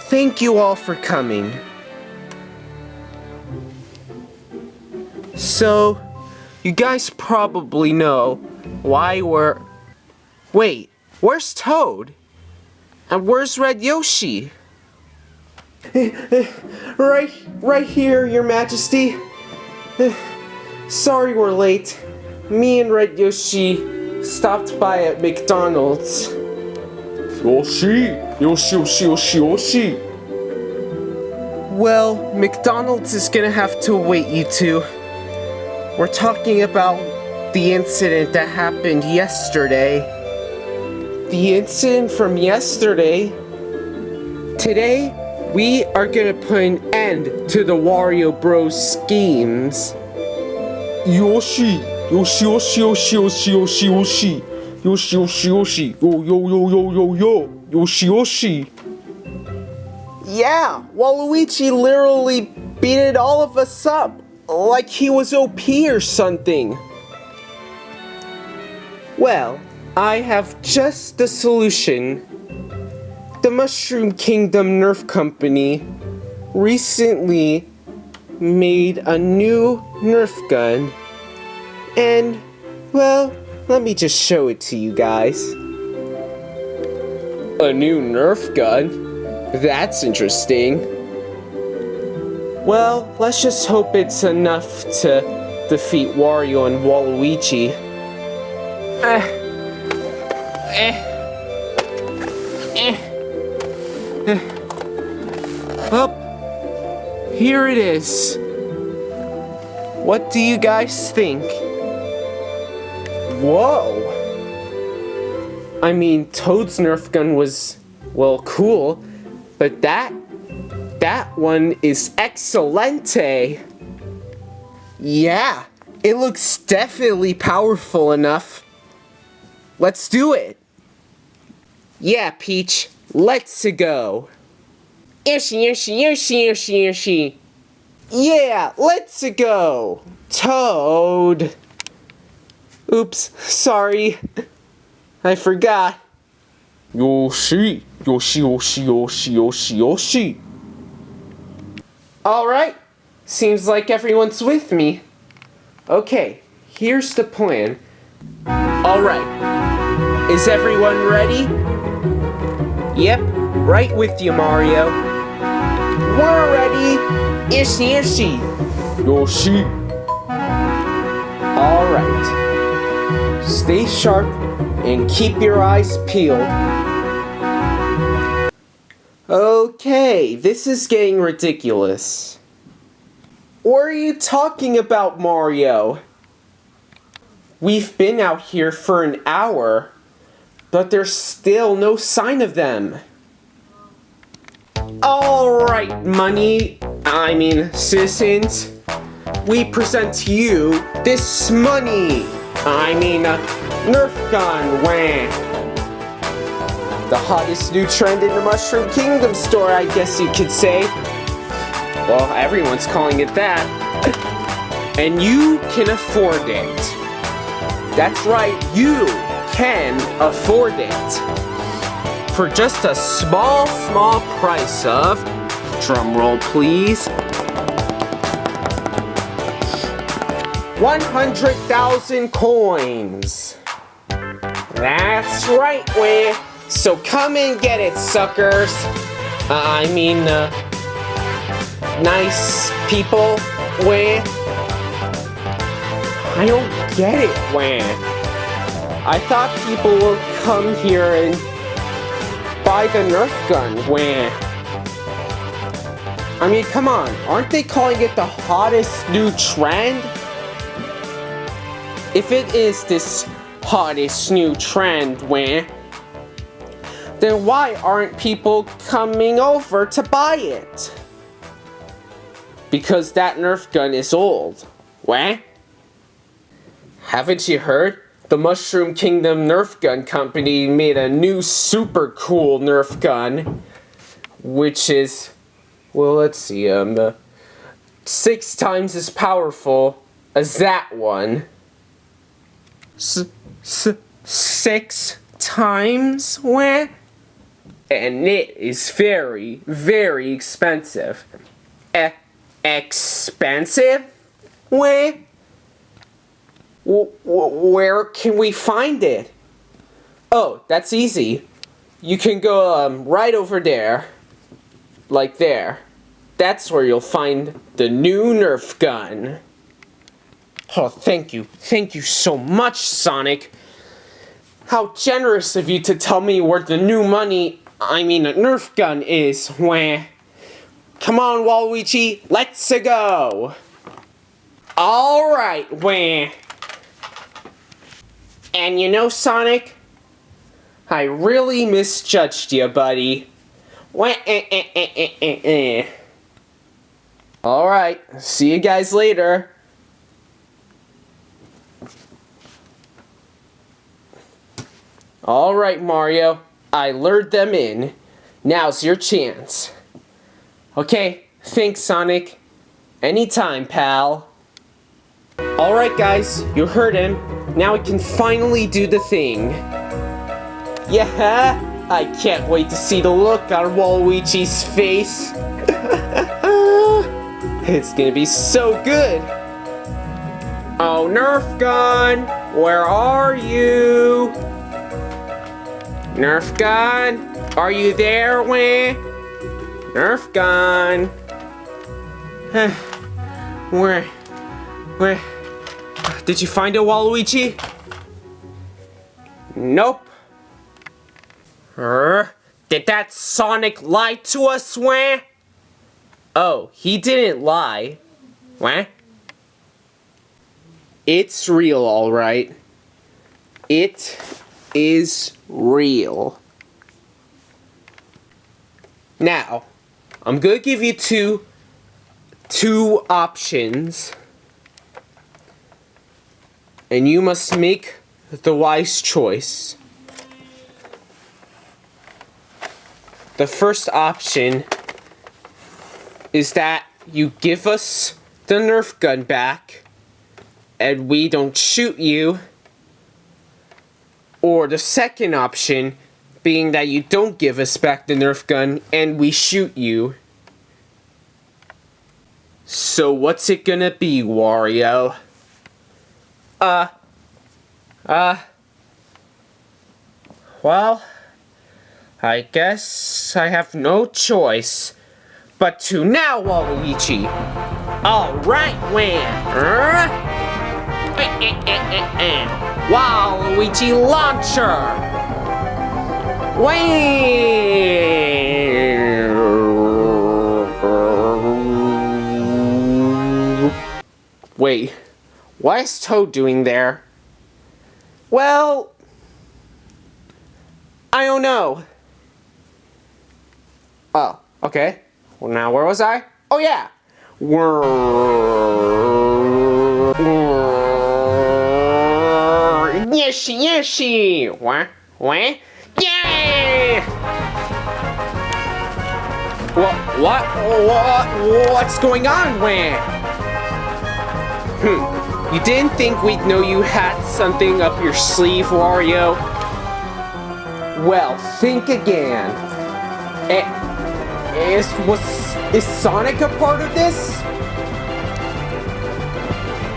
Thank you all for coming. So, you guys probably know why we're... Wait, where's Toad? And where's Red Yoshi? Right here, Your Majesty. Sorry we're late. Me and Red Yoshi stopped by at McDonald's. Yoshi! Well, McDonald's is gonna have to wait, you two. We're talking about the incident that happened yesterday. The incident from yesterday? Today, we are gonna put an end to the Wario Bros schemes. Yoshi! Yo! Yoshi! Yeah, Waluigi literally beat all of us up like he was OP or something. Well, I have just the solution. The Mushroom Kingdom Nerf Company recently made a new Nerf gun, and, well, let me just show it to you guys. A new Nerf gun? That's interesting. Well, let's just hope it's enough to defeat Wario and Waluigi. Well, here it is. What do you guys think? Whoa! I mean, Toad's Nerf gun was, well, cool, but that one is excelente. Yeah, it looks definitely powerful enough. Let's do it. Yeah, Peach, let's go. Yoshi. Yeah, let's go. Toad. Oops, sorry. I forgot. Yoshi! Alright, seems like everyone's with me. Okay, here's the plan. Alright, is everyone ready? Yep, right with you, Mario. We're ready! Yoshi! Yoshi! Alright, stay sharp and keep your eyes peeled. Okay, this is getting ridiculous. What are you talking about, Mario? We've been out here for an hour, but there's still no sign of them. Alright, citizens. We present to you this Nerf gun, wah. The hottest new trend in the Mushroom Kingdom store, I guess you could say. Well, everyone's calling it that. And you can afford it. That's right, you can afford it. For just a small price of, drumroll please, 100,000 coins. That's right, weh. So come and get it, suckers. Nice people, weh. I don't get it, weh. I thought people would come here and buy the Nerf gun, weh. I mean, come on, aren't they calling it the hottest new trend? If it is this hottest new trend, weh, then why aren't people coming over to buy it? Because that Nerf gun is old, weh? Haven't you heard? The Mushroom Kingdom Nerf Gun Company made a new super cool Nerf gun, which is, well, let's see, 6 times as powerful as that one. 6 times? Wah? And it is very, very expensive. Expensive? Wah? Where can we find it? Oh, that's easy. You can go right over there. Like there. That's where you'll find the new Nerf gun. Oh, thank you. Thank you so much, Sonic. How generous of you to tell me where the new Nerf gun is. Wah. Come on, Waluigi, let's go. Alright, wah. And you know, Sonic, I really misjudged you, buddy. Wah, Alright, see you guys later. Alright, Mario, I lured them in. Now's your chance. Okay, thanks, Sonic. Anytime, pal. Alright, guys, you heard him. Now we can finally do the thing. Yeah, I can't wait to see the look on Waluigi's face. It's gonna be so good. Oh, Nerf Gun, where are you? Nerf Gun, are you there, Wah? Nerf Gun. Where? Did you find it, Waluigi? Nope. Did that Sonic lie to us, Wah? Oh, he didn't lie. Wah? It's real, alright. It is real. Now, I'm gonna give you two options. And you must make the wise choice. The first option is that you give us the Nerf gun back and we don't shoot you. Or the second option being that you don't give us back the Nerf gun and we shoot you. So what's it gonna be, Wario? Well, I guess I have no choice but to now, Waluigi. Alright, Wah. Waluigi launcher. Wait, what is Toad doing there? Well, I don't know. Oh, okay. Well, now where was I? Oh yeah. Yoshi. What? Yay! What's going on, Wah? You didn't think we'd know you had something up your sleeve, Wario? Well, think again. Is Sonic a part of this?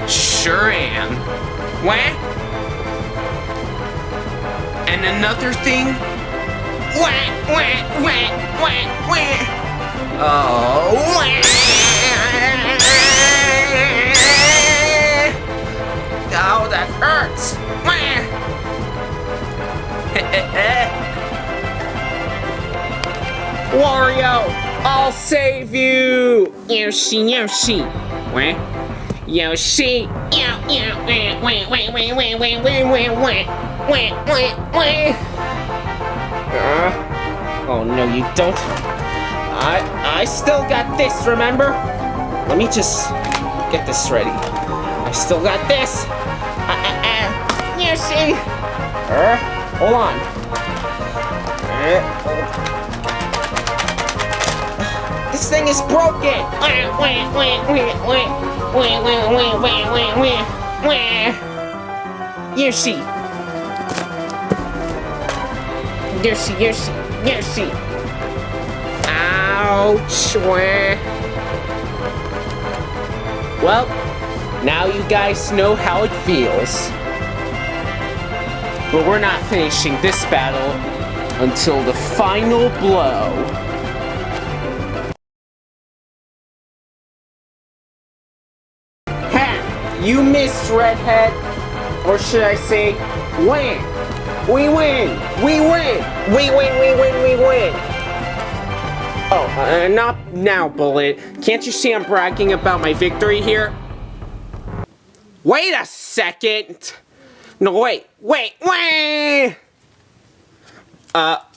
Sure am. Wah? And another thing? Wah. Oh, wah. Oh, that hurts. Wario, I'll save you. Yoshi. What? Yoshi. Oh no, you don't. I still got this, remember? Let me just get this ready. I still got this. Yoshi. Hold on. This thing is broken. Yoshi! Yoshi, Yoshi, Yoshi! Ouch! Well, now you guys know how it feels. But we're not finishing this battle until the final blow. Ha! You missed, Redhead! Or should I say, win! We win! We win! We win, we win, we win! Oh, not now, Bullet. Can't you see I'm bragging about my victory here? Wait a second! No, wait!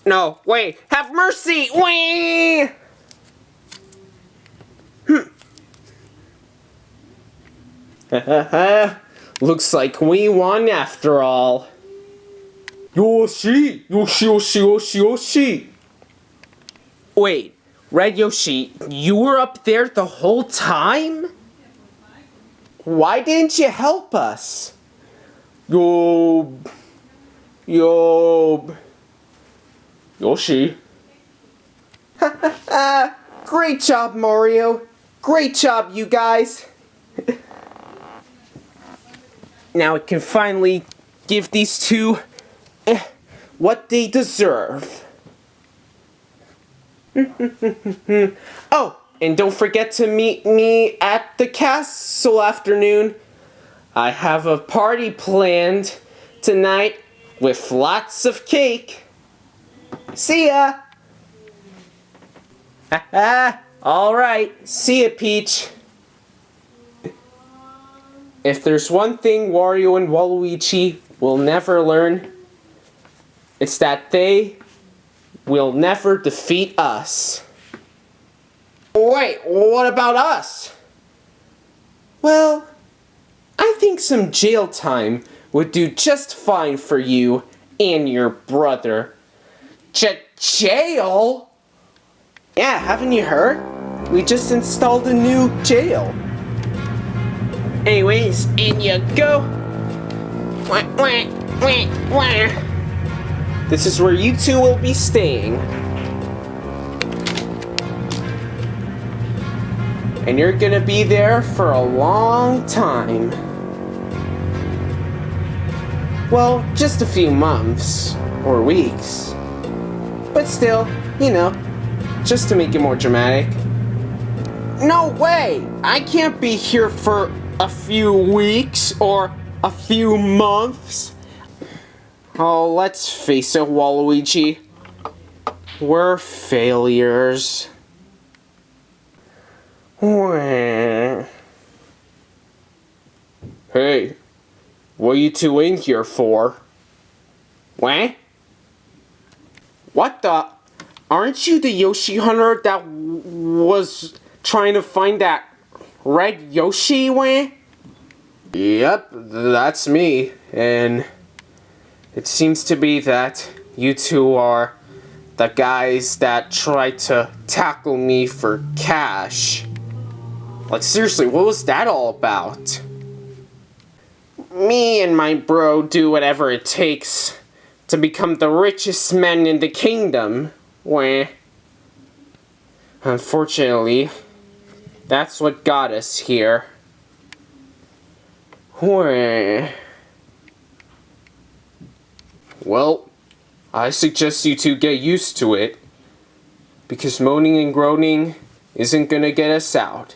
No, wait! Have mercy! Wait! Looks like we won after all. Yoshi! Yoshi, Yoshi, Yoshi, Yoshi! Wait, Red Yoshi, you were up there the whole time? Why didn't you help us? Yoshi. Great job, Mario. Great job, you guys. Now I can finally give these two what they deserve. Oh, and don't forget to meet me at the castle afternoon. I have a party planned tonight with lots of cake. See ya! Alright, see ya, Peach. If there's one thing Wario and Waluigi will never learn, it's that they will never defeat us. Wait, what about us? Well, I think some jail time would do just fine for you and your brother. Jail? Yeah, haven't you heard? We just installed a new jail. Anyways, in you go. This is where you two will be staying. And you're gonna be there for a long time. Well, just a few months or weeks. But still, you know, just to make it more dramatic. No way! I can't be here for a few weeks or a few months. Oh, let's face it, Waluigi. We're failures. Hey, what are you two in here for? What? What the? Aren't you the Yoshi hunter that was trying to find that red Yoshi, wah? Yep, that's me, and it seems to be that you two are the guys that tried to tackle me for cash. Like, seriously, what was that all about? Me and my bro do whatever it takes to become the richest men in the kingdom, wah. Unfortunately, that's what got us here. Well, I suggest you two get used to it, because moaning and groaning isn't gonna get us out.